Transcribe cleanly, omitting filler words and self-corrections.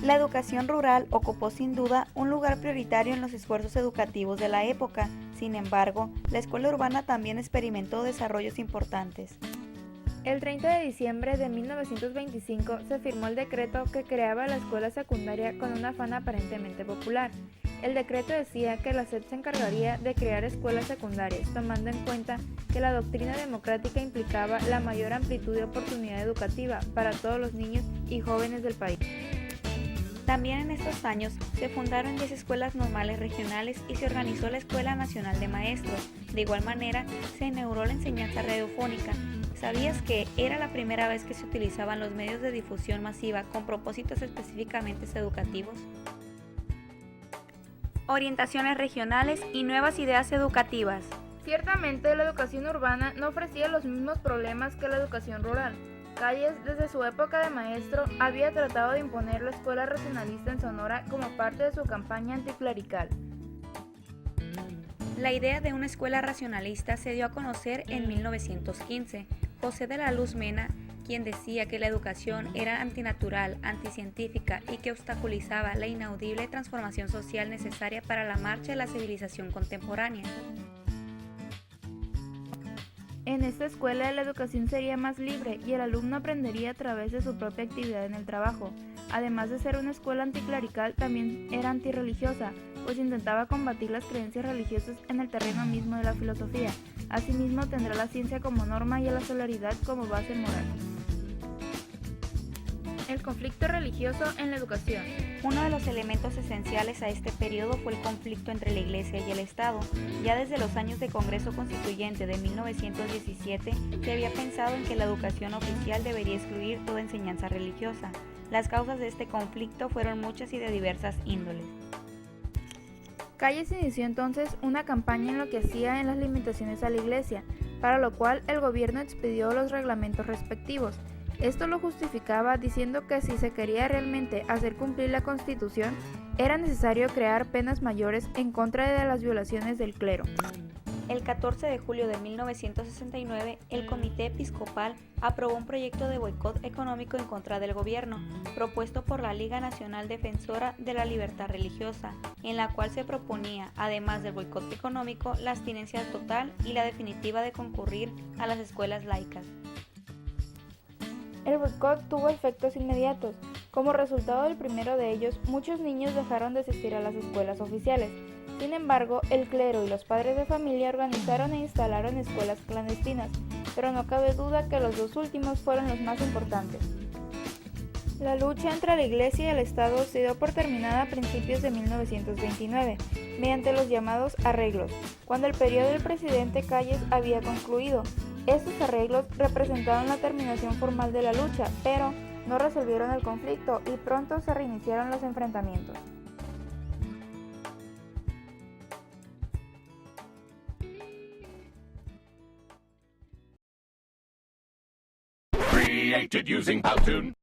La educación rural ocupó sin duda un lugar prioritario en los esfuerzos educativos de la época. Sin embargo, la escuela urbana también experimentó desarrollos importantes. El 30 de diciembre de 1925 se firmó el decreto que creaba la escuela secundaria con un afán aparentemente popular. El decreto decía que la SEP se encargaría de crear escuelas secundarias, tomando en cuenta que la doctrina democrática implicaba la mayor amplitud de oportunidad educativa para todos los niños y jóvenes del país. También en estos años se fundaron 10 escuelas normales regionales y se organizó la Escuela Nacional de Maestros. De igual manera, se inauguró la enseñanza radiofónica. ¿Sabías que era la primera vez que se utilizaban los medios de difusión masiva con propósitos específicamente educativos? Orientaciones regionales y nuevas ideas educativas. Ciertamente, la educación urbana no ofrecía los mismos problemas que la educación rural. Calles, desde su época de maestro, había tratado de imponer la escuela racionalista en Sonora como parte de su campaña anticlerical. La idea de una escuela racionalista se dio a conocer en 1915. José de la Luz Mena, quien decía que la educación era antinatural, anticientífica y que obstaculizaba la inaudible transformación social necesaria para la marcha de la civilización contemporánea. En esta escuela la educación sería más libre y el alumno aprendería a través de su propia actividad en el trabajo. Además de ser una escuela anticlerical, también era antirreligiosa, pues intentaba combatir las creencias religiosas en el terreno mismo de la filosofía. Asimismo, tendrá la ciencia como norma y a la solidaridad como base moral. El conflicto religioso en la educación. Uno de los elementos esenciales a este periodo fue el conflicto entre la Iglesia y el Estado. Ya desde los años de Congreso Constituyente de 1917 se había pensado en que la educación oficial debería excluir toda enseñanza religiosa. Las causas de este conflicto fueron muchas y de diversas índoles. Calles inició entonces una campaña en lo que hacía en las limitaciones a la Iglesia, para lo cual el gobierno expidió los reglamentos respectivos. Esto lo justificaba diciendo que si se quería realmente hacer cumplir la Constitución, era necesario crear penas mayores en contra de las violaciones del clero. El 14 de julio de 1969, el Comité Episcopal aprobó un proyecto de boicot económico en contra del gobierno, propuesto por la Liga Nacional Defensora de la Libertad Religiosa, en la cual se proponía, además del boicot económico, la abstinencia total y la definitiva de concurrir a las escuelas laicas. El boicot tuvo efectos inmediatos. Como resultado del primero de ellos, muchos niños dejaron de asistir a las escuelas oficiales. Sin embargo, el clero y los padres de familia organizaron e instalaron escuelas clandestinas, pero no cabe duda que los dos últimos fueron los más importantes. La lucha entre la Iglesia y el Estado se dio por terminada a principios de 1929, mediante los llamados arreglos, cuando el periodo del presidente Calles había concluido. Estos arreglos representaron la terminación formal de la lucha, pero no resolvieron el conflicto y pronto se reiniciaron los enfrentamientos. Created using Powtoon.